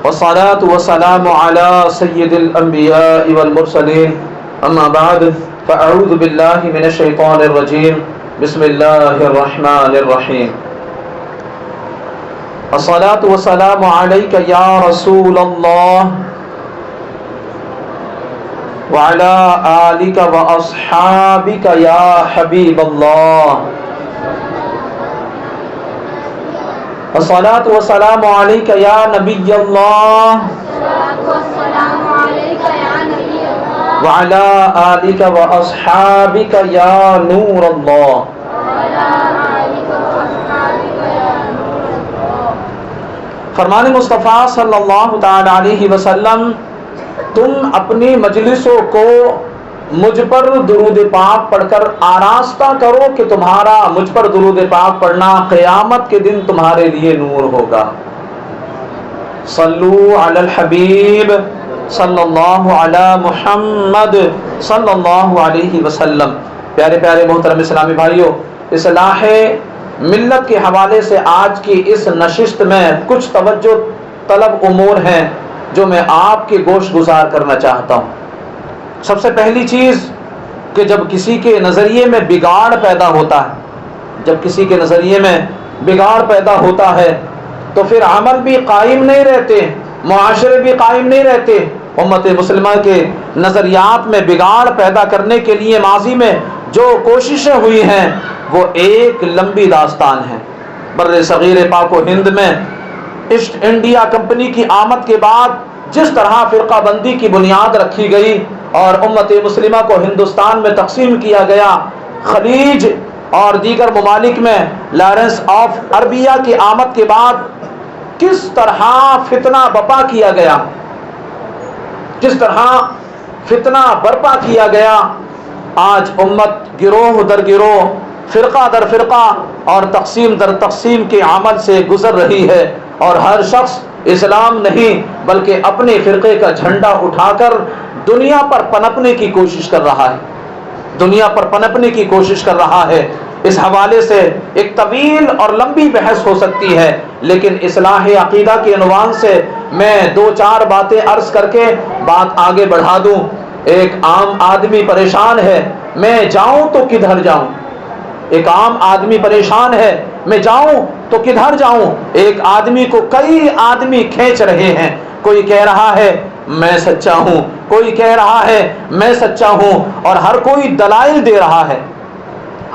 والصلاة والسلام على سيد الأنبياء والمرسلين أما بعد فأعوذ بالله من الشيطان الرجيم بسم الله الرحمن الرحيم الصلاة والسلام عليك يا رسول الله وعلى آلك وأصحابك يا حبيب الله الصلاة والسلام عليك يا نبي الله وعلى آلك وأصحابك يا نور الله. فرمان مصطفیٰ صلی اللہ تعالی علیہ وسلم، تم اپنی مجلسوں کو مجھ پر درود پاک پڑھ کر آراستہ کرو کہ تمہارا مجھ پر درود پاک پڑھنا قیامت کے دن تمہارے لیے نور ہوگا. صلو علی الحبیب صلی اللہ علی محمد صلی اللہ علیہ وسلم. پیارے پیارے محترم اسلامی بھائیوں، اصلاح ملت کے حوالے سے آج کی اس نشست میں کچھ توجہ طلب امور ہیں جو میں آپ کے گوش گزار کرنا چاہتا ہوں. سب سے پہلی چیز کہ جب کسی کے نظریے میں بگاڑ پیدا ہوتا ہے، جب کسی کے نظریے میں بگاڑ پیدا ہوتا ہے تو پھر عمل بھی قائم نہیں رہتے، معاشرے بھی قائم نہیں رہتے. امت مسلمہ کے نظریات میں بگاڑ پیدا کرنے کے لیے ماضی میں جو کوششیں ہوئی ہیں وہ ایک لمبی داستان ہے. بر صغیر پاک و ہند میں ایسٹ انڈیا کمپنی کی آمد کے بعد جس طرح فرقہ بندی کی بنیاد رکھی گئی اور امت مسلمہ کو ہندوستان میں تقسیم کیا گیا، خلیج اور دیگر ممالک میں لارنس آف عربیہ کی آمد کے بعد کس طرح فتنہ برپا کیا گیا، کس طرح فتنہ برپا کیا گیا. آج امت گروہ در گروہ، فرقہ در فرقہ اور تقسیم در تقسیم کے عمل سے گزر رہی ہے، اور ہر شخص اسلام نہیں بلکہ اپنے فرقے کا جھنڈا اٹھا کر دنیا پر پنپنے کی کوشش کر رہا ہے، دنیا پر پنپنے کی کوشش کر رہا ہے. اس حوالے سے ایک طویل اور لمبی بحث ہو سکتی ہے، لیکن اصلاح عقیدہ کے عنوان سے میں دو چار باتیں عرض کر کے بات آگے بڑھا دوں. ایک عام آدمی پریشان ہے، میں جاؤں تو کدھر جاؤں. ایک عام آدمی پریشان ہے، میں جاؤں تو کدھر جاؤں. ایک آدمی کو کئی آدمی کھینچ رہے ہیں. کوئی کہہ رہا ہے میں سچا ہوں، کوئی کہہ رہا ہے میں سچا ہوں، اور ہر کوئی دلائل دے رہا ہے،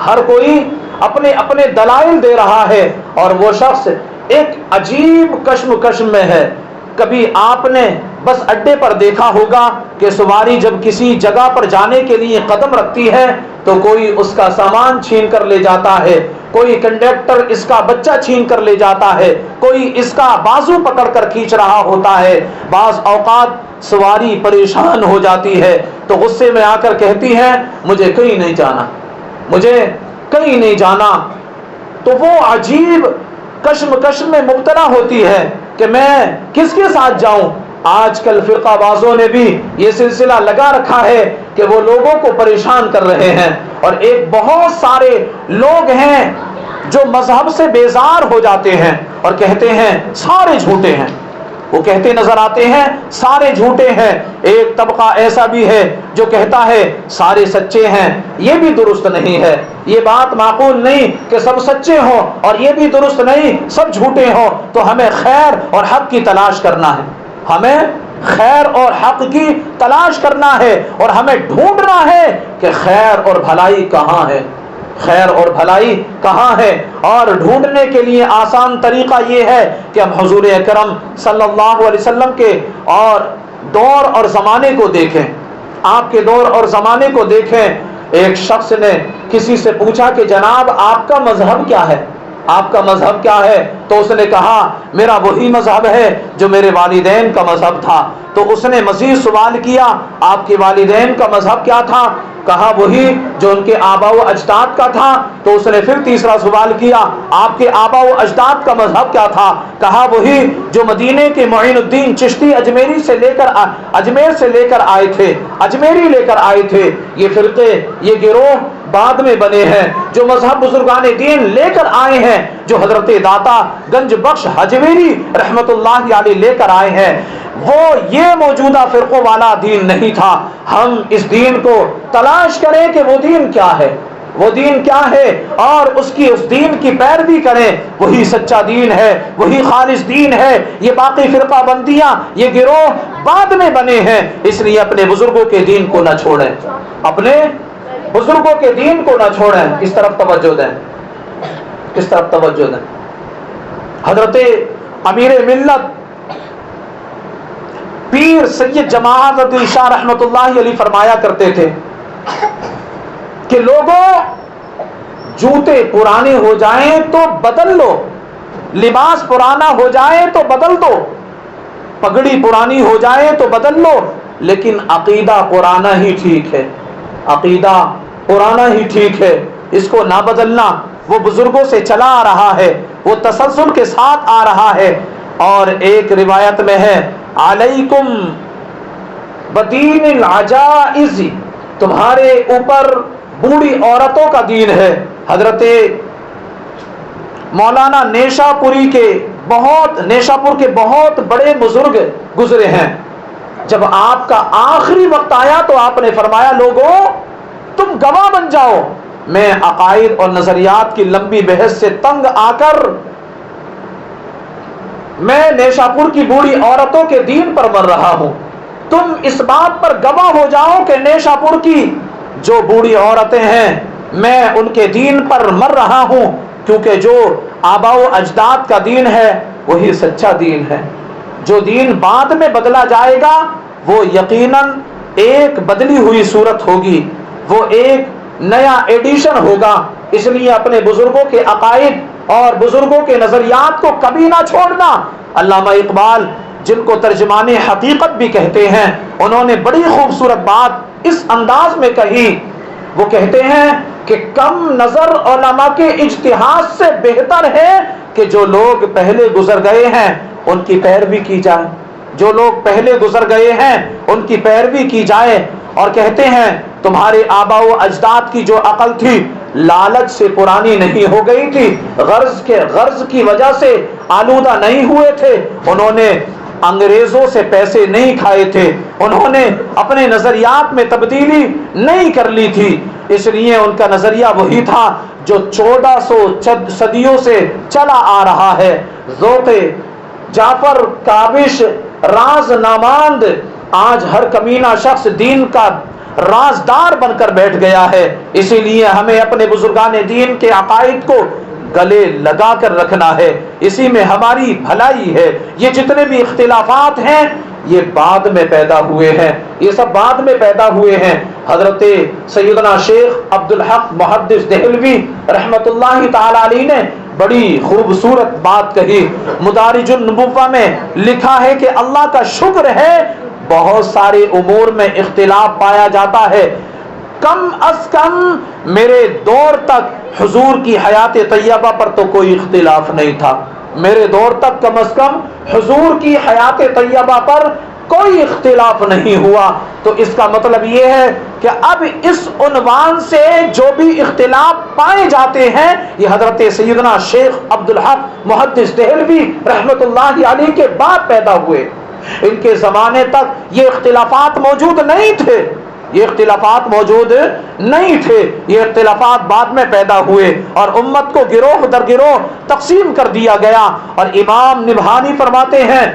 ہر کوئی اپنے اپنے دلائل دے رہا ہے، اور وہ شخص ایک عجیب کشمکش میں ہے. کبھی آپ نے بس اڈے پر دیکھا ہوگا کہ سواری جب کسی جگہ پر جانے کے لیے قدم رکھتی ہے تو کوئی اس کا سامان چھین کر لے جاتا ہے، کوئی کنڈکٹر اس کا بچہ چھین کر لے جاتا ہے، کوئی اس کا بازو پکڑ کر کھینچ رہا ہوتا ہے. بعض اوقات سواری پریشان ہو جاتی ہے تو غصے میں آ کر کہتی ہے مجھے کہیں نہیں جانا، مجھے کہیں نہیں جانا. تو وہ عجیب کشمکش میں مبتلا ہوتی ہے کہ میں کس کے ساتھ جاؤں. آج کل فرقہ بازوں نے بھی یہ سلسلہ لگا رکھا ہے کہ وہ لوگوں کو پریشان کر رہے ہیں، اور ایک بہت سارے لوگ ہیں جو مذہب سے بیزار ہو جاتے ہیں اور کہتے ہیں سارے جھوٹے ہیں. وہ کہتے نظر آتے ہیں سارے جھوٹے ہیں. ایک طبقہ ایسا بھی ہے جو کہتا ہے سارے سچے ہیں. یہ بھی درست نہیں ہے، یہ بات معقول نہیں کہ سب سچے ہوں، اور یہ بھی درست نہیں سب جھوٹے ہوں. تو ہمیں خیر اور حق کی تلاش کرنا ہے، ہمیں خیر اور حق کی تلاش کرنا ہے، اور ہمیں ڈھونڈنا ہے کہ خیر اور بھلائی کہاں ہے، خیر اور بھلائی کہاں ہے. اور ڈھونڈنے کے لیے آسان طریقہ یہ ہے کہ ہم حضور اکرم صلی اللہ علیہ وسلم کے اور دور اور زمانے کو دیکھیں، آپ کے دور اور زمانے کو دیکھیں. ایک شخص نے کسی سے پوچھا کہ جناب آپ کا مذہب کیا ہے، آپ کا مذہب کیا ہے؟ تو اس نے کہا میرا وہی مذہب ہے جو میرے والدین کا مذہب تھا. تو اس نے مزید سوال کیا آپ کے والدین کا مذہب کیا تھا؟ کہا وہی جو ان کے آبا و اجداد کا تھا. تو اس نے پھر تیسرا سوال کیا آپ کے آبا و اجداد کا مذہب کیا تھا؟ کہا وہی جو مدینے کے معین الدین چشتی اجمیر سے لے کر آئے تھے، اجمیری لے کر آئے تھے. یہ فرقے، یہ گروہ بعد میں بنے ہیں، جو مذہب بزرگان دین لے کر آئے ہیں، جو حضرت داتا گنج بخش حجویری رحمت اللہ علیہ لے کر آئے ہیں، وہ یہ موجودہ فرقوں والا دین نہیں تھا۔ ہم اس دین کو تلاش کریں کہ وہ دین کیا ہے، وہ دین کیا ہے، اور اس دین کی پیروی کریں۔ وہی سچا دین ہے، وہی خالص دین ہے۔ یہ باقی فرقہ بندیاں، یہ گروہ بعد میں بنے ہیں، اس لیے اپنے بزرگوں کے دین کو نہ چھوڑیں، اپنے بزرگوں کے دین کو نہ چھوڑیں۔ اس طرف توجہ دیں، اس طرف توجہ دیں۔ حضرت امیر ملت پیر سید جماعت عبدالعلی شاہ رحمۃ اللہ علیہ فرمایا کرتے تھے کہ لوگوں، جوتے پرانے ہو جائیں تو بدل لو، لباس پرانا ہو جائے تو بدل دو، پگڑی پرانی ہو جائے تو بدل لو، لیکن عقیدہ پرانا ہی ٹھیک ہے، عقیدہ پرانا ہی ٹھیک ہے، اس کو نہ بدلنا۔ وہ بزرگوں سے چلا آ رہا ہے، وہ تسلسل کے ساتھ آ رہا ہے۔ اور ایک روایت میں ہے، علیکم بدین العجائز، تمہارے اوپر بوڑھی عورتوں کا دین ہے۔ حضرت مولانا نیشاپور کے بہت بڑے بزرگ گزرے ہیں، جب آپ کا آخری وقت آیا تو آپ نے فرمایا، لوگوں تم گواہ بن جاؤ، میں عقائد اور نظریات کی لمبی بحث سے تنگ آ کر میں نیشاپور کی بوڑھی عورتوں کے دین پر مر رہا ہوں، تم اس بات پر گواہ ہو جاؤ کہ نیشاپور کی جو بوڑھی عورتیں ہیں میں ان کے دین پر مر رہا ہوں، کیونکہ جو آباء و اجداد کا دین ہے وہی سچا دین ہے۔ جو دین بعد میں بدلا جائے گا وہ یقیناً ایک بدلی ہوئی صورت ہوگی، وہ ایک نیا ایڈیشن ہوگا۔ اس لیے اپنے بزرگوں کے عقائد اور بزرگوں کے نظریات کو کبھی نہ چھوڑنا۔ علامہ اقبال، جن کو ترجمان حقیقت بھی کہتے ہیں، انہوں نے بڑی خوبصورت بات اس انداز میں کہی، وہ کہتے ہیں کہ کم نظر علماء کے اجتہاد سے بہتر ہے کہ جو لوگ پہلے گزر گئے ہیں ان کی پیروی کی جائے، جو لوگ پہلے گزر گئے ہیں ان کی پیروی کی جائے۔ اور کہتے ہیں تمہارے آباء و اجداد کی جو عقل تھی لالچ سے پرانی نہیں ہو گئی تھی، غرض کی وجہ سے آلودہ نہیں ہوئے تھے، انہوں نے انگریزوں سے پیسے نہیں کھائے تھے، انہوں نے اپنے نظریات میں تبدیلی نہیں کر لی تھی، اس لیے ان کا نظریہ وہی تھا جو 1400 صدیوں سے چلا آ رہا ہے۔ ذوق جعفر کاوش راز ناماند، آج ہر کمینہ شخص دین کا رازدار بن کر بیٹھ گیا ہے۔ اسی لیے ہمیں اپنے بزرگان دین کے عقائد کو گلے لگا کر رکھنا ہے، اسی میں ہماری بھلائی ہے۔ یہ جتنے بھی اختلافات ہیں یہ بعد میں پیدا ہوئے ہیں، یہ سب بعد میں پیدا ہوئے ہیں۔ حضرت سیدنا شیخ عبدالحق محدث دہلوی رحمت اللہ تعالی علیہ نے بڑی خوبصورت بات کہی، مدارج النبوہ میں لکھا ہے کہ اللہ کا شکر ہے بہت سارے امور میں اختلاف پایا جاتا ہے، کم از کم میرے دور تک حضور کی حیات طیبہ پر تو کوئی اختلاف نہیں تھا، میرے دور تک کم از کم حضور کی حیات طیبہ پر کوئی اختلاف نہیں ہوا۔ تو اس کا مطلب یہ ہے کہ اب اس عنوان سے جو بھی اختلاف پائے جاتے ہیں یہ حضرت سیدنا شیخ عبدالحق محدث دہلوی رحمت اللہ علیہ کے بعد پیدا ہوئے، ان کے زمانے تک یہ اختلافات موجود نہیں تھے، یہ اختلافات موجود نہیں تھے، یہ اختلافات بعد میں پیدا ہوئے اور امت کو گروہ در گروہ تقسیم کر دیا گیا۔ اور امام نبہانی فرماتے ہیں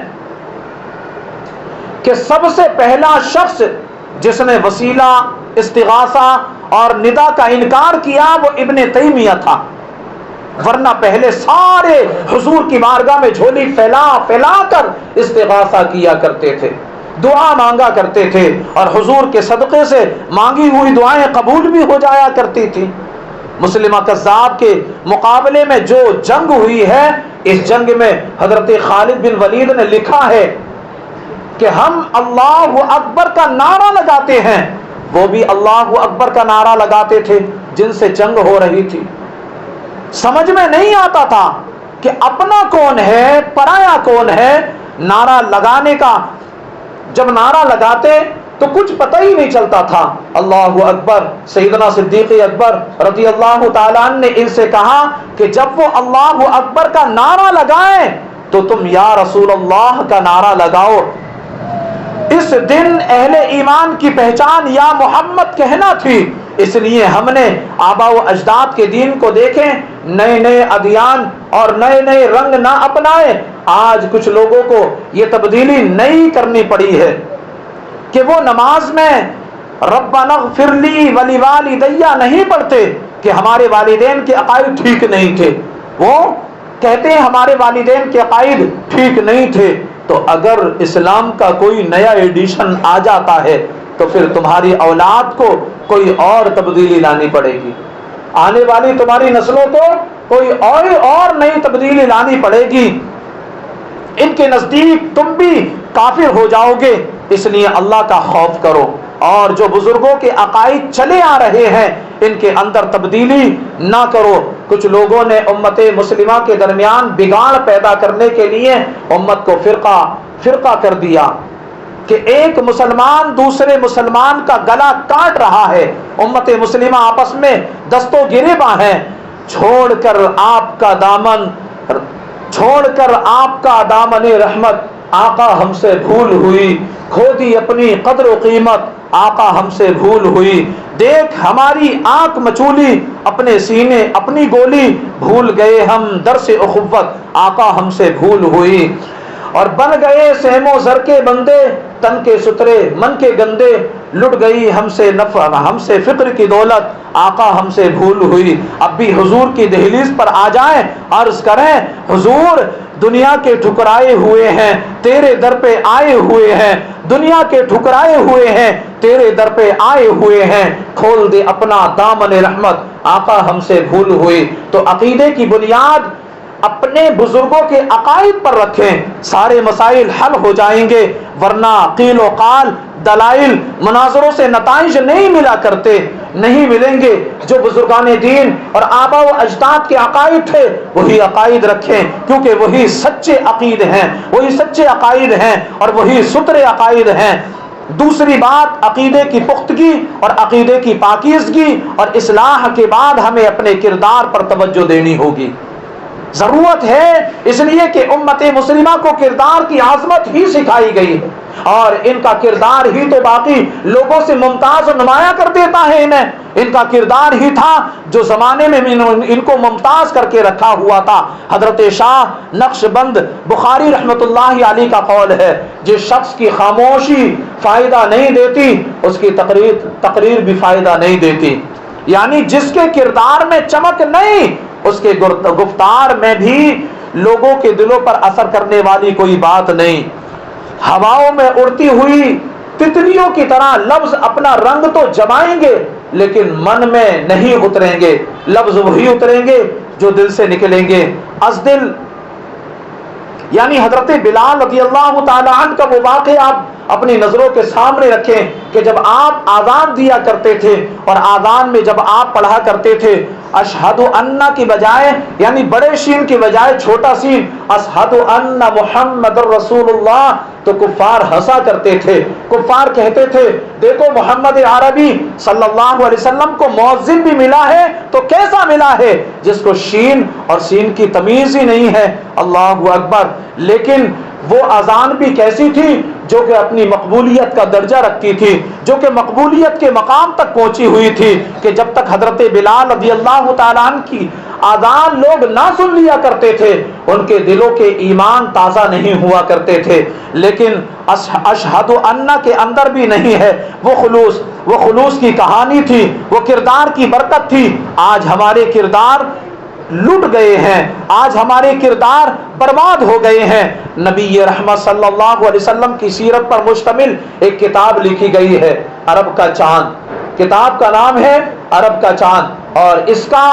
کہ سب سے پہلا شخص جس نے وسیلہ، استغاثہ اور ندا کا انکار کیا وہ ابن تیمیہ تھا، ورنہ پہلے سارے حضور کی بارگاہ میں جھولی پھیلا پھیلا کر استغاثہ کیا کرتے تھے، دعا مانگا کرتے تھے، اور حضور کے صدقے سے مانگی ہوئی دعائیں قبول بھی ہو جایا کرتی تھی۔ مسلمہ کذاب کے مقابلے میں جو جنگ ہوئی ہے، اس جنگ میں حضرت خالد بن ولید نے لکھا ہے کہ ہم اللہ اکبر کا نعرہ لگاتے ہیں، وہ بھی اللہ اکبر کا نعرہ لگاتے تھے جن سے جنگ ہو رہی تھی۔ سمجھ میں نہیں آتا تھا کہ اپنا کون ہے پرایا کون ہے، نعرہ لگانے کا جب نعرہ لگاتے تو کچھ پتہ ہی نہیں چلتا تھا۔ اللہ اکبر، سیدنا صدیق اکبر رضی اللہ تعالیٰ عنہ نے ان سے کہا کہ جب وہ اللہ اکبر کا نعرہ لگائیں تو تم یا رسول اللہ کا نعرہ لگاؤ۔ اس دن اہل ایمان کی پہچان یا محمد کہنا تھی، اس لیے ہم نے آبا و اجداد کے دین کو دیکھیں، نئے نئے ادیان اور نئے نئے رنگ نہ اپنائے۔ آج کچھ لوگوں کو یہ تبدیلی نہیں کرنی پڑی ہے کہ وہ نماز میں ربنا اغفر لی ولوالدی نہیں پڑھتے کہ ہمارے والدین کے عقائد ٹھیک نہیں تھے، وہ کہتے ہیں ہمارے والدین کے عقائد ٹھیک نہیں تھے۔ تو اگر اسلام کا کوئی نیا ایڈیشن آ جاتا ہے تو پھر تمہاری اولاد کو کوئی اور تبدیلی لانی پڑے گی، آنے والی تمہاری نسلوں کو کوئی اور نئی تبدیلی لانی پڑے گی، ان کے نزدیک تم بھی کافر ہو جاؤ گے۔ اس لیے اللہ کا خوف کرو اور جو بزرگوں کے عقائد چلے آ رہے ہیں ان کے اندر تبدیلی نہ کرو۔ کچھ لوگوں نے امت مسلمہ کے درمیان بگاڑ پیدا کرنے کے لیے امت کو فرقہ کر دیا کہ ایک مسلمان دوسرے مسلمان کا گلا کاٹ رہا ہے، امت مسلمہ آپس میں دست و گریباں ہیں۔ چھوڑ کر آپ کا دامن رحمت، آقا ہم سے بھول ہوئی، کھو دی اپنی قدر و قیمت، آقا ہم سے بھول ہوئی، دیکھ ہماری آنکھ مچولی، اپنے سینے اپنی گولی، بھول گئے ہم درس اخوت، آقا ہم سے بھول ہوئی، اور بن گئے سہم و زر کے بندے، تن کے سترے من کے گندے، لٹ گئی ہم سے فکر کی دولت، آقا ہم سے بھول ہوئی۔ اب بھی حضور کی دہلیز پر آ جائیں، عرض کریں حضور دنیا کے ٹھکرائے ہوئے ہیں تیرے در پہ آئے ہوئے ہیں، دنیا کے ٹھکرائے ہوئے ہیں تیرے در پہ آئے ہوئے ہیں، کھول دے اپنا دامن رحمت، آقا ہم سے بھول ہوئی۔ تو عقیدے کی بنیاد اپنے بزرگوں کے عقائد پر رکھیں، سارے مسائل حل ہو جائیں گے، ورنہ قیل و قال، دلائل، مناظروں سے نتائج نہیں ملیں گے۔ جو بزرگان دین اور آبا و اجداد کے عقائد تھے وہی عقائد رکھیں، کیونکہ وہی سچے عقائد ہیں اور وہی سترے عقائد ہیں۔ دوسری بات، عقیدے کی پختگی اور عقیدے کی پاکیزگی اور اصلاح کے بعد ہمیں اپنے کردار پر توجہ دینی ہوگی، ضرورت ہے، اس لیے کہ امت مسلمہ کو کردار کی عظمت ہی سکھائی گئی ہے اور ان کا کردار ہی تو باقی لوگوں سے ممتاز و نمایاں کر دیتا ہے انہیں۔ ان کا کردار ہی تھا جو زمانے میں ان کو ممتاز کر کے رکھا ہوا تھا۔ حضرت شاہ نقش بند بخاری رحمت اللہ علیہ کا قول ہے، جس شخص کی خاموشی فائدہ نہیں دیتی اس کی تقریر بھی فائدہ نہیں دیتی، یعنی جس کے کردار میں چمک نہیں اس کے گفتار میں بھی لوگوں کے دلوں پر اثر کرنے والی کوئی بات نہیں۔ ہواؤں میں اڑتی ہوئی تتلیوں کی طرح لفظ اپنا رنگ تو جمائیں گے لیکن من میں نہیں اتریں گے، لفظ وہی اتریں گے جو دل سے نکلیں گے۔ از دل یعنی حضرت بلال رضی اللہ تعالی عنہ کا وہ واقعہ آپ اپنی نظروں کے سامنے رکھیں کہ جب آپ آذان دیا کرتے تھے اور آذان میں جب آپ پڑھا کرتے تھے اشہد ان کی بجائے یعنی بڑے شین کی بجائے چھوٹا سین اشہد ان محمد رسول اللہ، تو کفار ہنسا کرتے تھے، کفار کہتے تھے دیکھو محمد عربی صلی اللہ علیہ وسلم کو مؤذن بھی ملا ہے تو کیسا ملا ہے جس کو شین اور سین کی تمیز ہی نہیں ہے۔ اللہ اکبر۔ لیکن وہ اذان بھی کیسی تھی جو کہ اپنی مقبولیت کا درجہ رکھتی تھی، جو کہ مقبولیت کے مقام تک پہنچی ہوئی تھی کہ جب تک حضرت بلال رضی اللہ تعالیٰ عنہ کی آذان لوگ نہ سن لیا کرتے تھے ان کے دلوں کے ایمان تازہ نہیں ہوا کرتے تھے۔ لیکن اشہد ان کے اندر بھی نہیں ہے وہ خلوص کی کہانی تھی، وہ کردار کی برکت تھی۔ آج ہمارے کردار لٹ گئے ہیں، آج ہمارے کردار برباد ہو گئے ہیں۔ نبی رحمت صلی اللہ علیہ وسلم کی سیرت پر مشتمل ایک کتاب لکھی گئی ہے عرب کا چاند، کتاب کا نام ہے عرب کا چاند، اور اس کا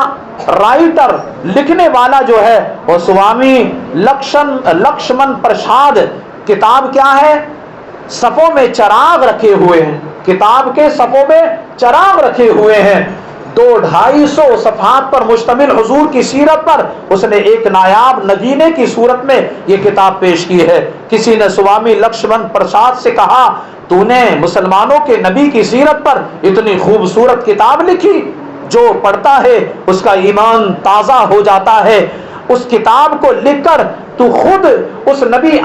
رائٹر لکھنے والا جو ہے وہ سوامی لکشمن پرساد۔ کتاب کیا ہے؟ صفوں میں چراغ رکھے ہوئے ہیں، کتاب کے صفوں میں چراغ رکھے ہوئے ہیں، 200-250 صفحات پر مشتمل حضور کی سیرت پر اس نے ایک نایاب نگینے کی صورت میں یہ کتاب پیش کی ہے۔ کسی نے سوامی لکشمن پرساد سے کہا، تو نے مسلمانوں کے نبی کی سیرت پر اتنی خوبصورت کتاب لکھی، جو پڑھتا ہے اس کا ایمان تازہ ہو جاتا ہے۔ اس کتاب کو لکھ کر تو خود اس نبی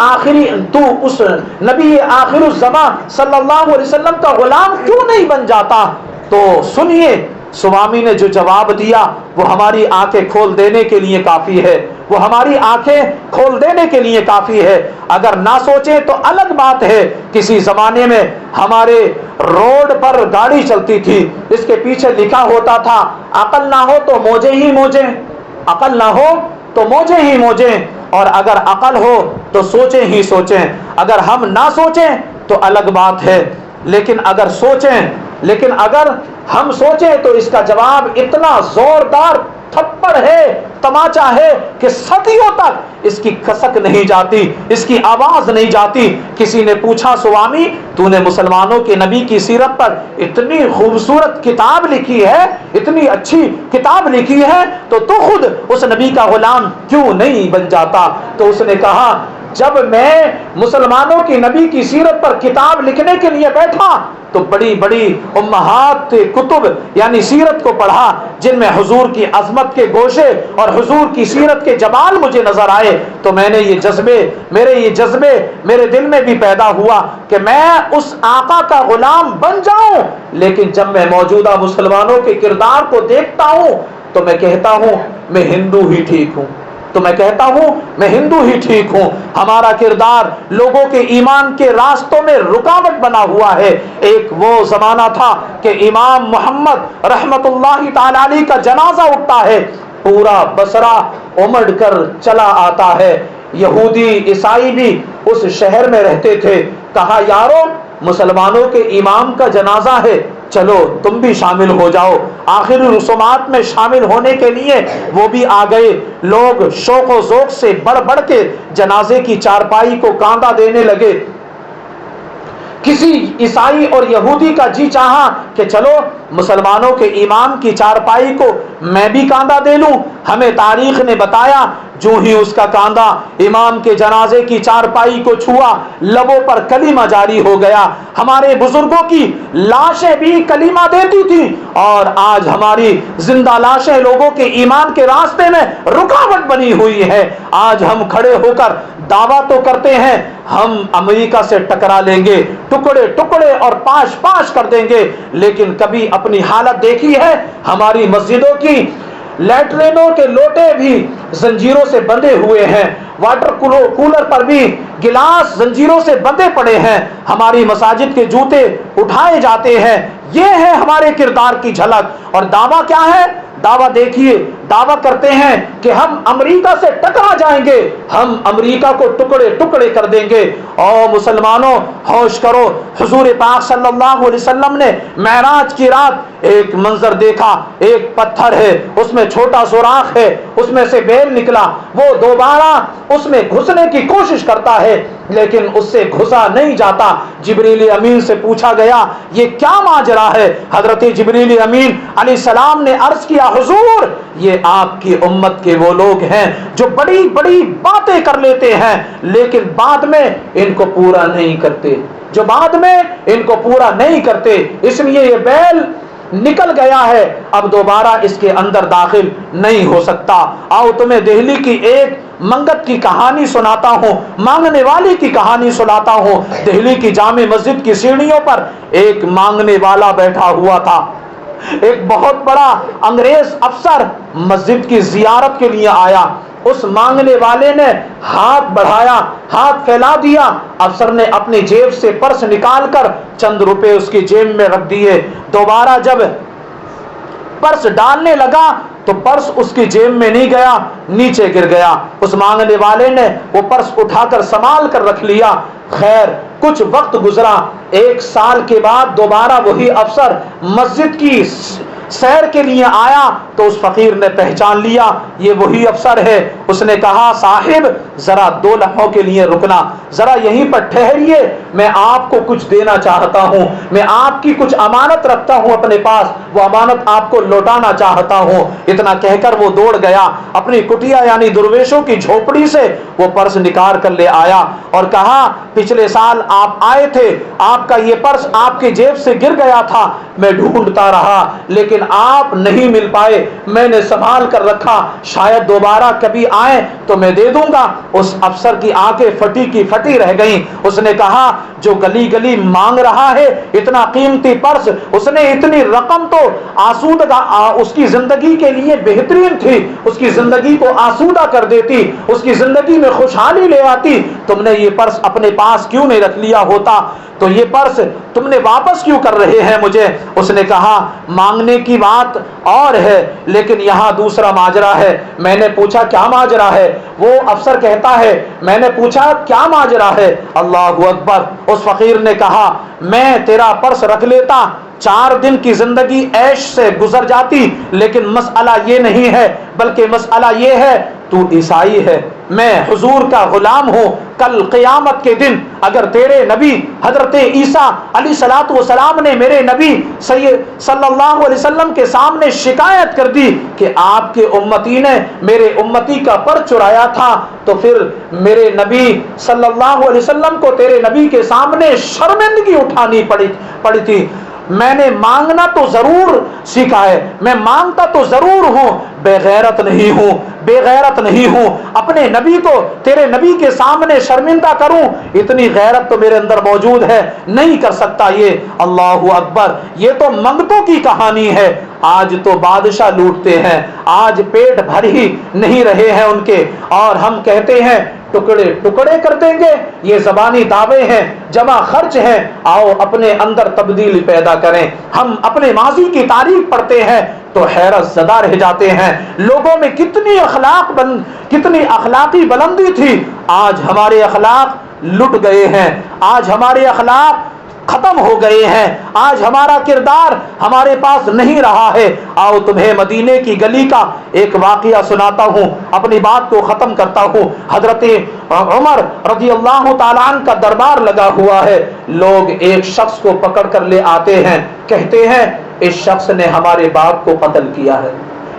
آخر الزمان صلی اللہ علیہ وسلم کا غلام کیوں نہیں بن جاتا؟ تو سنیے سوامی نے جو جواب دیا وہ ہماری آنکھیں کھول دینے کے لیے کافی ہے، وہ ہماری آنکھیں کھول دینے کے لیے کافی ہے۔ اگر نہ سوچیں تو الگ بات ہے۔ کسی زمانے میں ہمارے روڈ پر گاڑی چلتی تھی، اس کے پیچھے لکھا ہوتا تھا، عقل نہ ہو تو موجے ہی موجے، عقل نہ ہو تو موجے ہی موجے، اور اگر عقل ہو تو سوچیں ہی سوچیں۔ اگر ہم نہ سوچیں تو الگ بات ہے، لیکن اگر ہم سوچیں تو اس کا جواب اتنا زوردار تھپڑ ہے، تماچا ہے کہ صدیوں تک اس کی کھسک نہیں جاتی، اس کی آواز نہیں جاتی۔ کسی نے پوچھا، سوامی تو نے مسلمانوں کے نبی کی سیرت پر اتنی خوبصورت کتاب لکھی ہے، اتنی اچھی کتاب لکھی ہے، تو خود اس نبی کا غلام کیوں نہیں بن جاتا؟ تو اس نے کہا، جب میں مسلمانوں کی نبی کی سیرت پر کتاب لکھنے کے لیے بیٹھا تو بڑی بڑی امہات کتب یعنی سیرت کو پڑھا، جن میں حضور کی عظمت کے گوشے اور حضور کی سیرت کے جمال مجھے نظر آئے، تو میرے یہ جذبے میرے دل میں بھی پیدا ہوا کہ میں اس آقا کا غلام بن جاؤں۔ لیکن جب میں موجودہ مسلمانوں کے کردار کو دیکھتا ہوں تو میں کہتا ہوں میں ہندو ہی ٹھیک ہوں، ہمارا کردار لوگوں کے ایمان کے راستوں میں رکاوٹ بنا ہوا ہے۔ ایک وہ زمانہ تھا کہ امام محمد رحمت اللہ تعالی علیہ کا جنازہ اٹھتا ہے، پورا بصرہ امڑ کر چلا آتا ہے۔ یہودی عیسائی بھی اس شہر میں رہتے تھے۔ کہا، یارو مسلمانوں کے امام کا جنازہ ہے، چلو تم بھی شامل ہو جاؤ۔ آخری رسومات میں شامل ہونے کے لیے وہ بھی آ گئے۔ لوگ شوق و ذوق سے بڑھ بڑھ کے جنازے کی چارپائی کو کاندھا دینے لگے۔ کسی عیسائی اور یہودی کا جی چاہا کہ چلو مسلمانوں کے امام کی چارپائی کو میں بھی کاندھا دے لوں۔ ہمیں تاریخ نے بتایا، جو ہی اس کا کاندھا امام کے جنازے کی چارپائی کو چھوا، لبوں پر کلمہ جاری ہو گیا۔ ہمارے بزرگوں کی لاشیں بھی کلمہ دیتی تھی، اور آج ہماری زندہ لاشیں لوگوں کے ایمان کے راستے میں رکاوٹ بنی ہوئی ہے۔ آج ہم کھڑے ہو کر دعویٰ تو کرتے ہیں ہم امریکہ سے ٹکرا لیں گے، ٹکڑے ٹکڑے اور پاش پاش کر دیں گے، لیکن کبھی اپنی حالت دیکھی ہے؟ ہماری مسجدوں کی لیٹرینوں کے لوٹے بھی زنجیروں سے بندھے ہوئے ہیں، واٹر کولر پر بھی گلاس زنجیروں سے بندھے پڑے ہیں، ہماری مساجد کے جوتے اٹھائے جاتے ہیں۔ یہ ہے ہمارے کردار کی جھلک۔ اور دعویٰ کیا ہے؟ دعویٰ دیکھیے، دعویٰ کرتے ہیں کہ ہم امریکہ سے ٹکرا جائیں گے، ہم امریکہ کو ٹکڑے ٹکڑے کر دیں گے۔ او مسلمانوں، ہوش کرو، حضور پاک صلی اللہ علیہ وسلم نے معراج کی رات ایک منظر دیکھا، ایک پتھر ہے، اس میں چھوٹا سوراخ ہے، اس میں سے بیل نکلا، وہ دوبارہ اس میں گھسنے کی کوشش کرتا ہے لیکن اس سے گھسا نہیں جاتا۔ جبریل امین سے پوچھا گیا یہ کیا ماجرا ہے؟ حضرت جبریل امین علیہ السلام نے عرض کیا، حضور یہ آپ کی امت کے وہ لوگ ہیں جو بڑی بڑی باتیں کر لیتے ہیں لیکن بعد میں ان کو پورا نہیں کرتے، اس لیے یہ بیل نکل گیا ہے، اب دوبارہ اس کے اندر داخل نہیں ہو سکتا۔ آؤ تمہیں دہلی کی ایک منگت کی کہانی سناتا ہوں، مانگنے والی کی کہانی سناتا ہوں۔ دہلی کی جامع مسجد کی سیڑھیوں پر ایک مانگنے والا بیٹھا ہوا تھا۔ ایک بہت بڑا انگریز افسر مسجد کی زیارت کے لیے آیا۔ اس مانگنے والے نے ہاتھ بڑھایا، ہاتھ پھیلا دیا، افسر نے اپنی جیب سے پرس نکال کر چند روپے اس کی جیب میں رکھ دیے۔ دوبارہ جب پرس ڈالنے لگا تو پرس اس کی جیب میں نہیں گیا، نیچے گر گیا۔ اس مانگنے والے نے وہ پرس اٹھا کر سنبھال کر رکھ لیا۔ خیر کچھ وقت گزرا، 1 سال کے بعد دوبارہ وہی افسر مسجد کی سیر کے لیے آیا تو اس فقیر نے پہچان لیا یہ وہی افسر ہے. اس نے کہا صاحب ذرا 2 لمحوں کے لیے رکنا, ذرا یہیں پر ٹھہریے, میں آپ کو کچھ دینا چاہتا ہوں, میں آپ کی کچھ امانت رکھتا ہوں اپنے پاس, وہ امانت آپ کو لوٹانا چاہتا ہوں. اتنا کہہ کر وہ دوڑ گیا, اپنی کٹیا یعنی درویشوں کی جھوپڑی سے وہ پرس نکال کر لے آیا اور کہا پچھلے سال آپ آئے تھے, آپ کا یہ پرس آپ کی جیب سے گر گیا تھا, میں ڈھونڈتا رہا لیکن آپ نہیں مل پائے, میں نے سنبھال کر رکھا, شاید دوبارہ کبھی آئے تو میں دے دوں گا. اس افسر کی آنکھیں پھٹی کی پھٹی رہ گئیں. اس نے کہا جو گلی گلی مانگ رہا ہے اتنا قیمتی پرس, اس نے اتنی رقم تو آسودہ, اس کی زندگی کے لیے بہترین تھی, اس کی زندگی کو آسودہ کر دیتی, اس کی زندگی میں خوشحالی لے آتی, تم نے یہ پرس اپنے پاس کیوں نہیں رکھ لیا ہوتا, تو یہ پرس تم نے واپس کیوں کر رہے ہیں مجھے. اس نے کہا مانگنے کی بات اور ہے لیکن یہاں دوسرا ماجرا ہے. میں نے پوچھا کیا ماجرا ہے؟ وہ افسر کہتا ہے میں نے پوچھا کیا ماجرا ہے؟ اللہ اکبر. اس فقیر نے کہا میں تیرا پرس رکھ لیتا, 4 دن کی زندگی عیش سے گزر جاتی, لیکن مسئلہ یہ نہیں ہے, بلکہ مسئلہ یہ ہے تو عیسائی ہے, میں حضور کا غلام ہوں. کل قیامت کے دن اگر تیرے نبی حضرت عیسیٰ علیہ الصلوۃ والسلام نے میرے نبی صلی اللہ علیہ وسلم کے سامنے شکایت کر دی کہ آپ کے امتی نے میرے امتی کا پر چرایا تھا, تو پھر میرے نبی صلی اللہ علیہ وسلم کو تیرے نبی کے سامنے شرمندگی اٹھانی پڑی تھی. میں نے مانگنا تو ضرور سیکھا ہے, میں مانگتا تو ضرور ہوں, بے غیرت نہیں ہوں, بے غیرت نہیں ہوں, اپنے نبی کو تیرے نبی کے سامنے شرمندہ کروں, اتنی غیرت تو میرے اندر موجود ہے, نہیں کر سکتا یہ. اللہ اکبر. یہ تو منگتوں کی کہانی ہے, آج تو بادشاہ لوٹتے ہیں, آج پیٹ بھر ہی نہیں رہے ہیں ان کے, اور ہم کہتے ہیں ٹکڑے ٹکڑے کر دیں گے. یہ زبانی دعوے ہیں, جمع خرچ ہیں, آؤ اپنے اندر تبدیلی پیدا کریں. ہم اپنے ماضی کی تاریخ پڑھتے ہیں تو حیرت زدہ رہ جاتے ہیں, لوگوں میں کتنی اخلاقی بلندی تھی, آج ہمارے اخلاق لٹ گئے ہیں, آج ہمارے اخلاق ختم ہو گئے ہیں, آج ہمارا کردار ہمارے پاس نہیں رہا ہے. آؤ تمہیں مدینے کی گلی کا ایک واقعہ سناتا ہوں, اپنی بات کو ختم کرتا ہوں. حضرت عمر رضی اللہ تعالیٰ عنہ کا دربار لگا ہوا ہے, لوگ ایک شخص کو پکڑ کر لے آتے ہیں, کہتے ہیں اس شخص نے ہمارے باپ کو قتل کیا ہے,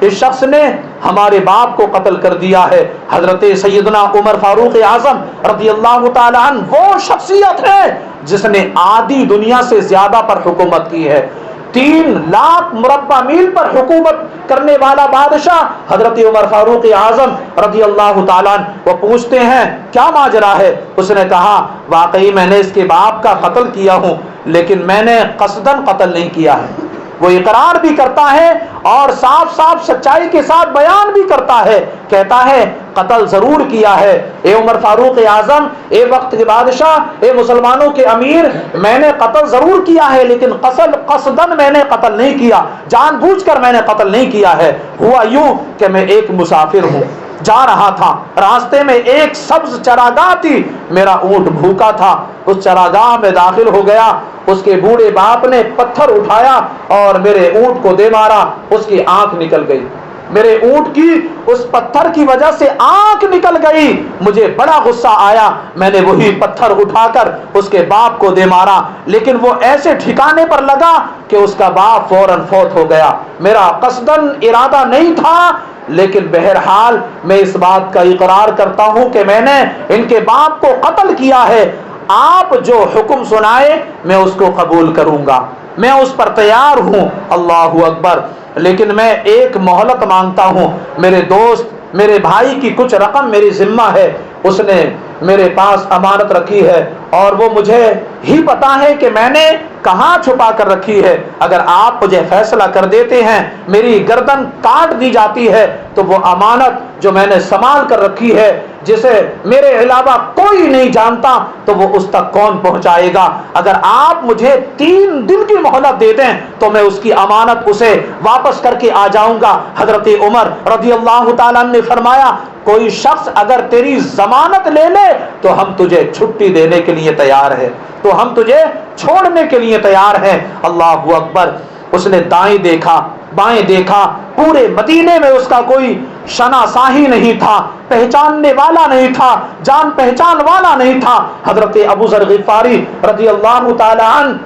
اس شخص نے ہمارے باپ کو قتل کر دیا ہے. حضرت سیدنا عمر فاروق اعظم رضی اللہ تعالیٰ عنہ وہ شخصیت ہے جس نے آدھی دنیا سے زیادہ پر حکومت کی ہے, 3 لاکھ مربع میل پر حکومت کرنے والا بادشاہ حضرت عمر فاروق اعظم رضی اللہ تعالیٰ عنہ. وہ پوچھتے ہیں کیا ماجرا ہے؟ اس نے کہا واقعی میں نے اس کے باپ کا قتل کیا ہوں, لیکن میں نے قصداً قتل نہیں کیا ہے. وہ اقرار بھی کرتا ہے اور صاف صاف سچائی کے ساتھ بیان بھی کرتا ہے, کہتا ہے قتل ضرور کیا ہے. اے عمر فاروق اعظم, اے وقت کے بادشاہ, اے مسلمانوں کے امیر, میں نے قتل ضرور کیا ہے لیکن قصداً میں نے قتل نہیں کیا, جان بوجھ کر میں نے قتل نہیں کیا ہے. ہوا یوں کہ میں ایک مسافر ہوں, جا رہا تھا, راستے میں ایک سبز چراگاہ تھی, میرا اونٹ بھوکا تھا, اس چراگاہ میں داخل ہو گیا, اس کے بوڑھے باپ نے پتھر اٹھایا اور میرے اونٹ کو دے مارا, اس کی آنکھ نکل گئی. میرے اونٹ کی اس پتھر کی وجہ سے آنکھ نکل گئی. مجھے بڑا غصہ آیا, میں نے وہی پتھر اٹھا کر اس کے باپ کو دے مارا, لیکن وہ ایسے ٹھکانے پر لگا کہ اس کا باپ فوراً فوت ہو گیا. میرا قصداً ارادہ نہیں تھا, لیکن بہرحال میں اس بات کا اقرار کرتا ہوں کہ میں نے ان کے باپ کو قتل کیا ہے. آپ جو حکم سنائے میں اس کو قبول کروں گا, میں اس پر تیار ہوں. اللہ اکبر. لیکن میں ایک مہلت مانگتا ہوں, میرے دوست میرے بھائی کی کچھ رقم میری ذمہ ہے, اس نے میرے پاس امانت رکھی ہے اور وہ مجھے ہی پتا ہے کہ میں نے کہاں چھپا کر رکھی ہے. اگر آپ مجھے فیصلہ کر دیتے ہیں میری گردن کاٹ دی جاتی ہے تو وہ امانت جو میں نے سنبھال کر رکھی ہے, جسے میرے علاوہ کوئی نہیں جانتا, تو وہ اس تک کون پہنچائے گا؟ اگر آپ مجھے 3 دن کی مہلت دے دیں تو میں اس کی امانت اسے واپس کر کے آ جاؤں گا. حضرت عمر رضی اللہ تعالیٰ نے فرمایا کوئی شخص اگر تیری ضمانت لے لے تو ہم تجھے چھٹی دینے کے لیے تیار ہے, تو ہم تجھے چھوڑنے کے لیے تیار ہیں. اللہ اکبر. اس نے دائیں دیکھا بائیں دیکھا، پورے مدینے میں اس کا کوئی شناساہی نہیں تھا، پہچاننے والا نہیں تھا، جان پہچان والا نہیں تھا۔ حضرت ابو ذر غفاری رضی اللہ تعالی عنہ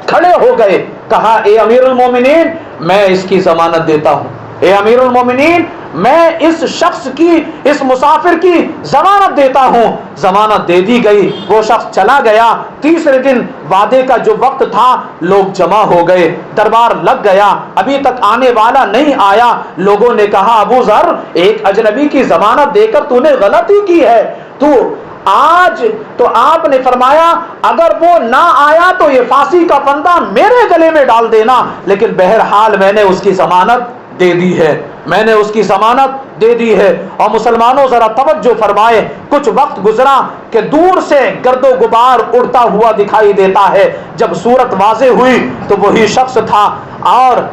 کھڑے ہو گئے، کہا اے امیر المومنین میں اس کی ضمانت دیتا ہوں، اے امیر المومنین میں اس شخص کی، اس مسافر کی ضمانت دیتا ہوں۔ ضمانت دے دی گئی، وہ شخص چلا گیا۔ تیسرے دن وعدے کا جو وقت تھا، لوگ جمع ہو گئے، دربار لگ گیا، ابھی تک آنے والا نہیں آیا۔ لوگوں نے کہا ابو ذر ایک اجنبی کی ضمانت دے کر تو نے غلطی کی ہے، تو آج تو آپ نے فرمایا اگر وہ نہ آیا تو یہ پھانسی کا پھندا میرے گلے میں ڈال دینا، لیکن بہرحال میں نے اس کی ضمانت دے دی ہے، میں نے اس کی ضمانت دے دی ہے۔ اور مسلمانوں ذرا توجہ فرمائے، کچھ وقت گزرا کہ دور سے گرد و غبار اڑتا ہوا دکھائی دیتا ہے، جب صورت واضح ہوئی تو وہی شخص تھا، اور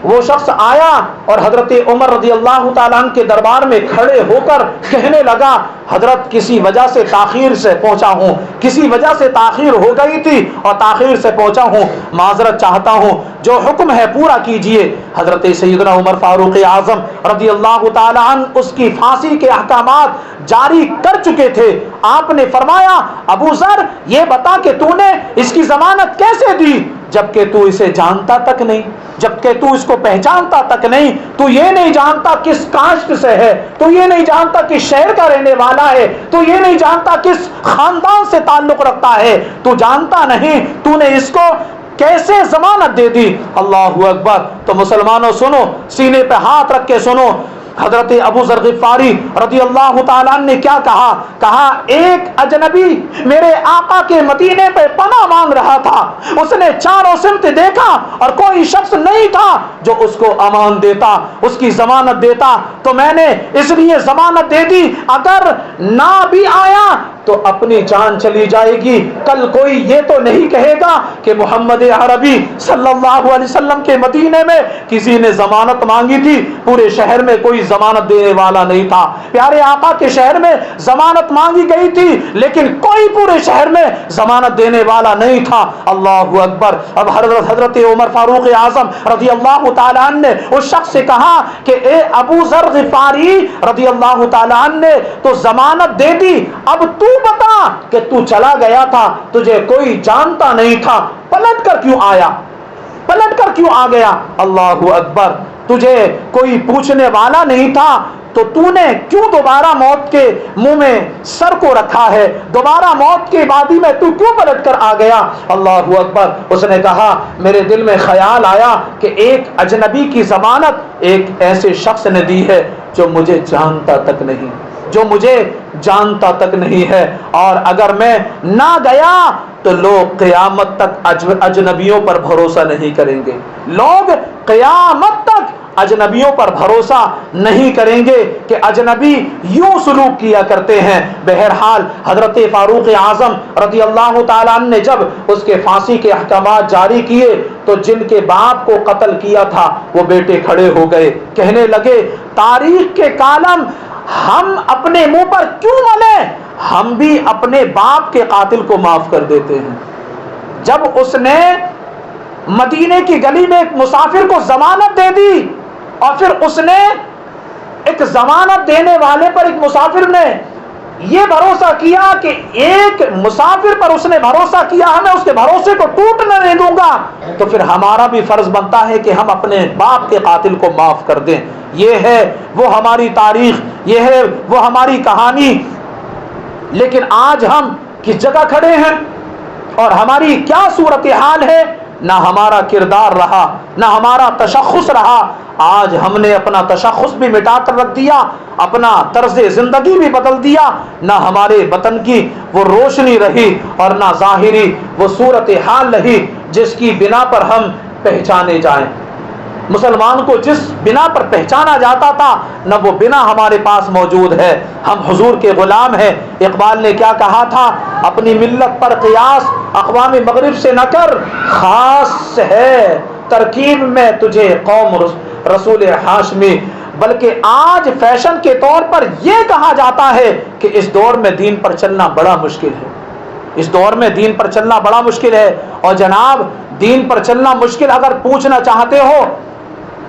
وہ شخص آیا اور حضرت عمر رضی اللہ تعالیٰ عنہ کے دربار میں کھڑے ہو کر کہنے لگا حضرت کسی وجہ سے تاخیر سے پہنچا ہوں، کسی وجہ سے تاخیر ہو گئی تھی اور تاخیر سے پہنچا ہوں، معذرت چاہتا ہوں، جو حکم ہے پورا کیجئے۔ حضرت سیدنا عمر فاروق اعظم رضی اللہ تعالیٰ عنہ اس کی پھانسی کے احکامات جاری کر چکے تھے۔ آپ نے فرمایا ابو ذر یہ بتا کہ تو نے اس کی ضمانت کیسے دی، جبکہ تو اسے جانتا تک نہیں، جبکہ تو اس کو پہچانتا تک نہیں، تو یہ نہیں جانتا کس کاشت سے ہے، تو یہ نہیں جانتا کس شہر کا رہنے والا ہے، تو یہ نہیں جانتا کس خاندان سے تعلق رکھتا ہے، تو جانتا نہیں، تو نے اس کو کیسے ضمانت دے دی؟ اللہ اکبر۔ تو مسلمانوں سنو، سینے پہ ہاتھ رکھ کے سنو، حضرت ابو ذر غفاری رضی اللہ تعالیٰ عنہ نے کیا کہا؟ کہا ایک اجنبی میرے آقا کے مدینے پہ پناہ مانگ رہا تھا، اس نے چاروں سمت دیکھا اور کوئی شخص نہیں تھا جو اس کو امان دیتا، اس کی ضمانت دیتا، تو میں نے اس لیے ضمانت دے دی، اگر نہ بھی آیا تو اپنی جان چلی جائے گی، کل کوئی یہ تو نہیں کہے گا کہ محمد عربی صلی اللہ علیہ وسلم کے مدینے میں کسی نے ضمانت مانگی تھی، پورے شہر میں کوئی ضمانت دینے والا نہیں تھا، پیارے آقا کے شہر میں ضمانت مانگی گئی تھی لیکن کوئی پورے شہر میں ضمانت دینے والا نہیں تھا۔ اللہ اکبر۔ اب حضرت عمر فاروق اعظم رضی اللہ تعالیٰ عنہ نے اس شخص سے کہا کہ اے ابو ذر غفاری رضی اللہ تعالیٰ عنہ نے تو ضمانت دے دی، اب تو بتا کہ تو چلا گیا تھا، تجھے کوئی جانتا نہیں تھا، پلٹ کر کیوں آیا، پلٹ کر کیوں آ گیا؟ اللہ اکبر۔ تجھے کوئی پوچھنے والا نہیں تھا تو تو نے کیوں دوبارہ موت کے منہ میں سر کو رکھا ہے، دوبارہ موت کی وادی میں تو کیوں پلٹ کر آ گیا؟ اللہ اکبر۔ اس نے کہا میرے دل میں خیال آیا کہ ایک اجنبی کی ضمانت ایک ایسے شخص نے دی ہے جو مجھے جانتا تک نہیں، جو مجھے جانتا تک نہیں ہے، اور اگر میں نہ گیا تو لوگ قیامت تک اجنبیوں پر بھروسہ نہیں کریں گے، لوگ قیامت تک اجنبیوں پر بھروسہ نہیں کریں گے کہ اجنبی یوں سلوک کیا کرتے ہیں۔ بہرحال حضرت فاروق اعظم رضی اللہ تعالیٰ عنہ نے جب اس کے پھانسی کے احکامات جاری کیے تو جن کے باپ کو قتل کیا تھا وہ بیٹے کھڑے ہو گئے، کہنے لگے تاریخ کے کالم ہم اپنے منہ پر کیوں ملیں، ہم بھی اپنے باپ کے قاتل کو معاف کر دیتے ہیں۔ جب اس نے مدینے کی گلی میں ایک مسافر کو ضمانت دے دی اور پھر اس نے ایک ضمانت دینے والے پر، ایک مسافر نے یہ بھروسہ کیا کہ ایک مسافر پر اس نے بھروسہ کیا ہمیں اس کے بھروسے کو ٹوٹنے نہیں دوں گا، تو پھر ہمارا بھی فرض بنتا ہے کہ ہم اپنے باپ کے قاتل کو معاف کر دیں۔ یہ ہے وہ ہماری تاریخ، یہ ہے وہ ہماری کہانی۔ لیکن آج ہم کس جگہ کھڑے ہیں اور ہماری کیا صورتحال ہے؟ نہ ہمارا کردار رہا، نہ ہمارا تشخص رہا۔ آج ہم نے اپنا تشخص بھی مٹا کر رکھ دیا، اپنا طرز زندگی بھی بدل دیا، نہ ہمارے وطن کی وہ روشنی رہی اور نہ ظاہری وہ صورتحال رہی جس کی بنا پر ہم پہچانے جائیں۔ مسلمان کو جس بنا پر پہچانا جاتا تھا نہ وہ بنا ہمارے پاس موجود ہے، ہم حضور کے غلام ہیں۔ اقبال نے کیا کہا تھا؟ اپنی ملت پر قیاس اقوام مغرب سے نہ کر، خاص ہے ترکیب میں تجھے قوم رسول ہاشمی۔ بلکہ آج فیشن کے طور پر یہ کہا جاتا ہے کہ اس دور میں دین پر چلنا بڑا مشکل ہے، اس دور میں دین پر چلنا بڑا مشکل ہے۔ اور جناب دین پر چلنا مشکل اگر پوچھنا چاہتے ہو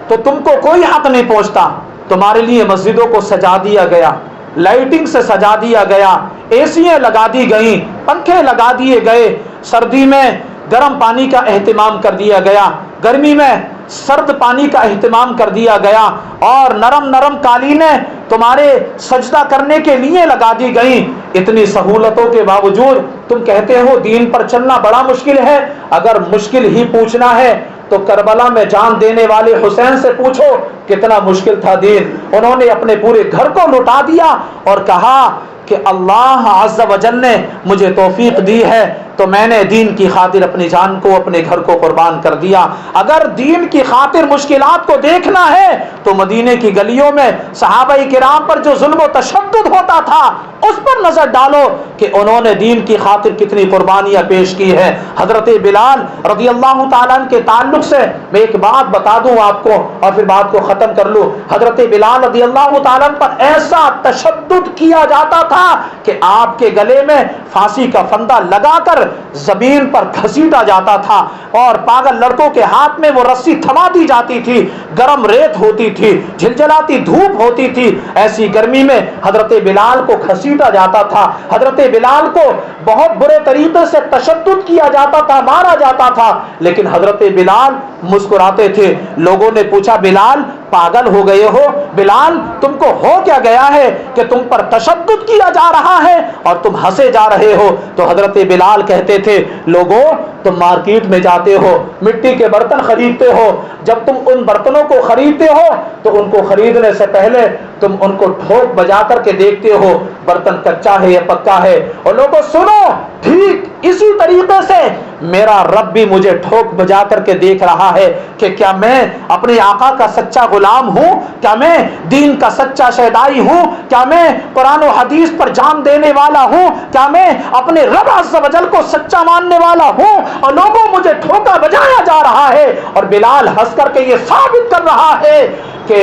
تو تم کو کوئی حق نہیں پہنچتا. تمہارے لیے مسجدوں کو سجا دیا گیا, لائٹنگ سے سجا دیا گیا, اے سیاں لگا دی گئیں, پنکھے لگا دیے گئے, سردی میں گرم پانی کا اہتمام کر دیا گیا, گرمی میں سرد پانی کا اہتمام کر دیا گیا, اور نرم نرم قالینیں تمہارے سجدہ کرنے کے لیے لگا دی گئیں. اتنی سہولتوں کے باوجود تم کہتے ہو دین پر چلنا بڑا مشکل ہے. اگر مشکل ہی پوچھنا ہے تو کربلا میں جان دینے والے حسین سے پوچھو کتنا مشکل تھا دین. انہوں نے اپنے پورے گھر کو لٹا دیا اور کہا کہ اللہ عز و جل نے مجھے توفیق دی ہے تو میں نے دین کی خاطر اپنی جان کو, اپنے گھر کو قربان کر دیا. اگر دین کی خاطر مشکلات کو دیکھنا ہے تو مدینے کی گلیوں میں صحابہ کرام پر جو ظلم و تشدد ہوتا تھا اس پر نظر ڈالو کہ انہوں نے دین کی خاطر کتنی قربانیاں پیش کی ہیں. حضرت بلال رضی اللہ تعالیٰ عنہ کے تعلق سے میں ایک بات بتا دوں آپ کو اور پھر بات کو ختم کر لوں. حضرت بلال رضی اللہ تعالیٰ عنہ پر ایسا تشدد کیا جاتا تھا کہ آپ کے گلے میں پھانسی کا پھندا لگا کر زمین پر گھسیٹا جاتا تھا, اور پاگل لڑکوں کے ہاتھ میں وہ رسی تھما دی جاتی تھی. گرم ریت ہوتی تھی, جھلجھلاتی دھوپ ہوتی تھی, ایسی گرمی میں حضرت بلال کو گھسیٹا جاتا تھا. حضرت بلال کو بہت برے طریقے سے تشدد کیا جاتا تھا, مارا جاتا تھا, لیکن حضرت بلال مسکراتے تھے. لوگوں نے پوچھا بلال پاگل ہو گئے ہو, بلال تم کو ہو کیا گیا ہے کہ تم پر تشدد کیا جا رہا ہے اور تم ہنسے جا رہے ہو؟ تو حضرت بلال کہتے تھے لوگوں تم مارکیٹ میں جاتے ہو, مٹی کے برتن خریدتے ہو, جب تم ان برتنوں کو خریدتے ہو تو ان کو خریدنے سے پہلے تم ان کو ٹھوک بجا کر کے دیکھتے ہو برتن کچا ہے یا پکا ہے. اور لوگوں سنو, ٹھیک اسی طریقے سے میرا رب بھی مجھے ٹھوک بجا کر کے دیکھ رہا ہے کہ کیا میں اپنے آقا کا سچا غلام ہوں, کیا میں دین کا سچا شیدائی ہوں, کیا میں قرآن و حدیث پر جان دینے والا ہوں, کیا میں اپنے رب عز و جل کو سچا ماننے والا ہوں. اور لوگوں مجھے ٹھوکا بجایا جا رہا ہے, اور بلال ہنس کر کے یہ ثابت کر رہا ہے کہ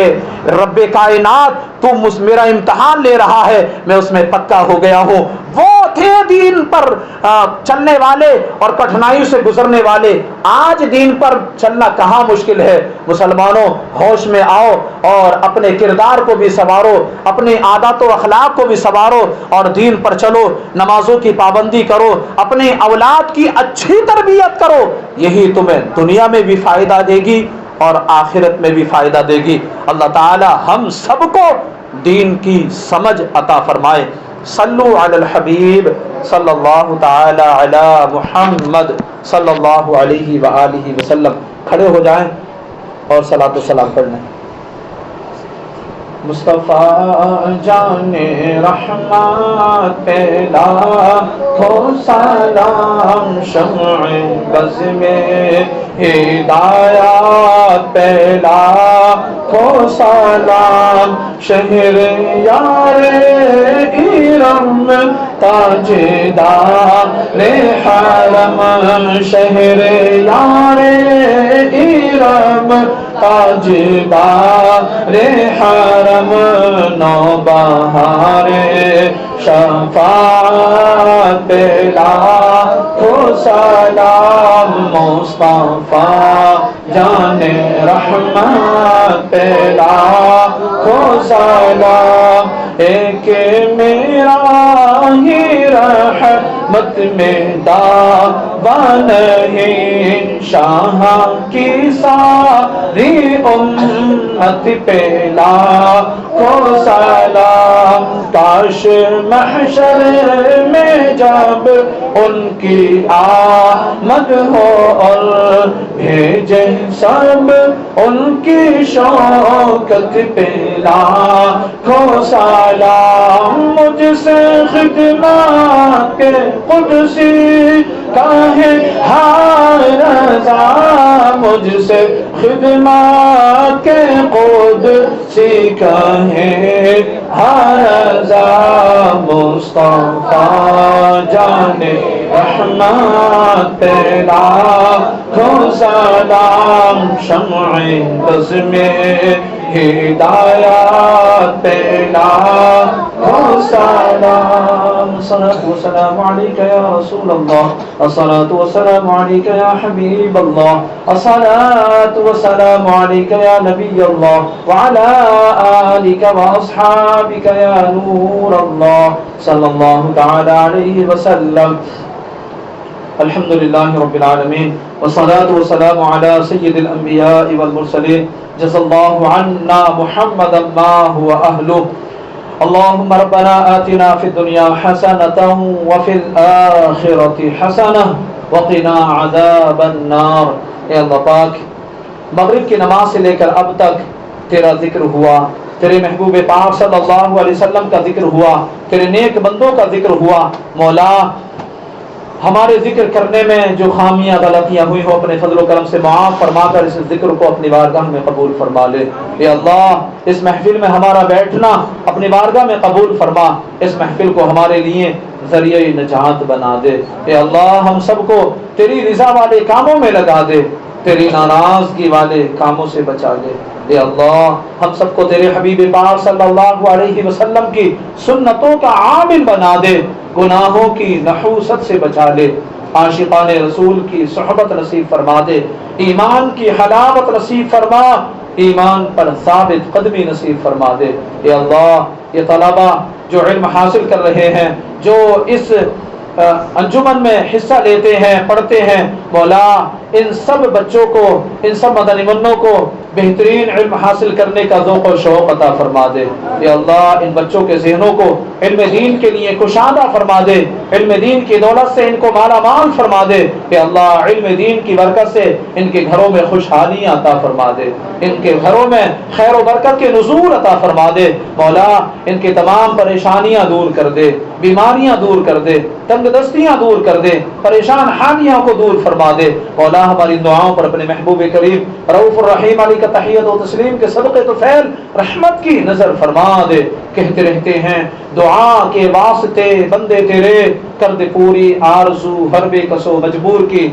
رب کائنات تو میرا امتحان لے رہا ہے, میں اس میں پکا ہو گیا ہوں. وہ تھے دین پر چلنے والے اور کٹھنائی سے گزرنے والے. آج دین پر چلنا کہاں مشکل ہے. مسلمانوں ہوش میں آؤ اور اپنے کردار کو بھی سنوارو, اپنے عادات و اخلاق کو بھی سنوارو اور دین پر چلو. نمازوں کی پابندی کرو, اپنے اولاد کی اچھی تربیت کرو, یہی تمہیں دنیا میں بھی فائدہ دے گی اور آخرت میں بھی فائدہ دے گی. اللہ تعالی ہم سب کو دین کی سمجھ عطا فرمائے. صلو علی الحبیب صلی اللہ تعالی علی محمد صلی اللہ علیہ وآلہ وسلم. کھڑے ہو جائیں اور صلاۃ و سلام پڑھ لیں. مصطفیٰ جان رحمت پہلا ہو سلام, شمع بز میں ہدایات پہلا ہو سلام, شہر یار ارم تاجدار حرم, شہر یار ارم تاجدار حرم, نو بہار شفاعت پہلا ہو سلام, مصطفیٰ جان رحمت پہلا ہو سلام, ایک میرا ہی رحمت میں دعویٰ نہیں, شاہ کی ساری امت پہلا ہو سلام, کاش محشر میں جب ان کی آمد ہو اور بھیجے سب ان کی شوکت پہلا ہو سلام, مجھ سے خدمات کے قدسی کا ہے ہر رضا, مجھ سے خدمات کے قدسی کا ہے ہر رضا, مصطفیٰ جان رحمت پہلا ہو سلام, شمع بز میں ہدایات پہ لاکھوں سلام الصلاۃ والسلام علیک یا رسول اللہ الصلاۃ والسلام علیک یا حبیب اللہ الصلاۃ والسلام علیک یا نبی اللہ وعلی آلک واصحابک یا نور اللہ صلی اللہ تعالی علیہ وسلم الحمد للہ رب العالمین والصلاة والسلام علی سید الانبیاء والمرسلین جزا اللہ عنا محمدا ما هو اہلہ اللہم ربنا آتنا فی الدنیا حسنة وفی الآخرة حسنة وقنا عذاب النار۔ اے اللہ پاک، مغرب کی نماز سے لے کر اب تک تیرا ذکر ہوا، تیرے محبوب پاک صلی اللہ علیہ وسلم کا ذکر ہوا، تیرے نیک بندوں کا ذکر ہوا۔ مولا، ہمارے ذکر کرنے میں جو خامیاں غلطیاں ہوئی ہو اپنے فضل و کرم سے معاف فرما کر اس ذکر کو اپنی بارگاہ میں قبول فرما لے۔ اے اللہ، اس محفل میں ہمارا بیٹھنا اپنی بارگاہ میں قبول فرما، اس محفل کو ہمارے لیے ذریعہ نجات بنا دے۔ اے اللہ، ہم سب کو تیری رضا والے کاموں میں لگا دے، تیری ناراضگی والے کاموں سے بچا لے۔ اے اللہ، ہم سب کو تیرے حبیب پاک صلی اللہ علیہ وسلم کی سنتوں کا عامل بنا دے، گناہوں کی نحوست سے بچا لے، عاشقان رسول کی صحبت نصیب فرما دے، ایمان کی حلاوت نصیب فرما، ایمان پر ثابت قدمی نصیب فرما دے۔ اے اللہ، یہ طلبہ جو علم حاصل کر رہے ہیں، جو اس انجمن میں حصہ لیتے ہیں، پڑھتے ہیں، مولا ان سب بچوں کو، ان سب مدنی منوں کو بہترین علم حاصل کرنے کا ذوق و شوق عطا فرما دے۔ یا اللہ، ان بچوں کے ذہنوں کو علم دین کے لیے کشادہ فرما دے، علم دین کی دولت سے ان کو مالا مال فرما دے۔ یا اللہ، علم دین کی برکت سے ان کے گھروں میں خوشحالیاں عطا فرما دے، ان کے گھروں میں خیر و برکت کے نزول عطا فرما دے۔ مولا، ان کی تمام پریشانیاں دور کر دے، بیماریاں دور کر دے، تنگ دستیاں دور کر دے، پریشان حالیوں کو دور فرما دے۔ مولا، ہماری دعاؤں پر اپنے محبوب کریم رؤوف الرحیم علی کا تحیت و تسلیم کے صدقے تو فعل رحمت کی نظر فرما دے۔ کہتے رہتے ہیں دعا کے واسطے بندے تیرے، کر دے پوری آرزو ہر بے کسو مجبور کی۔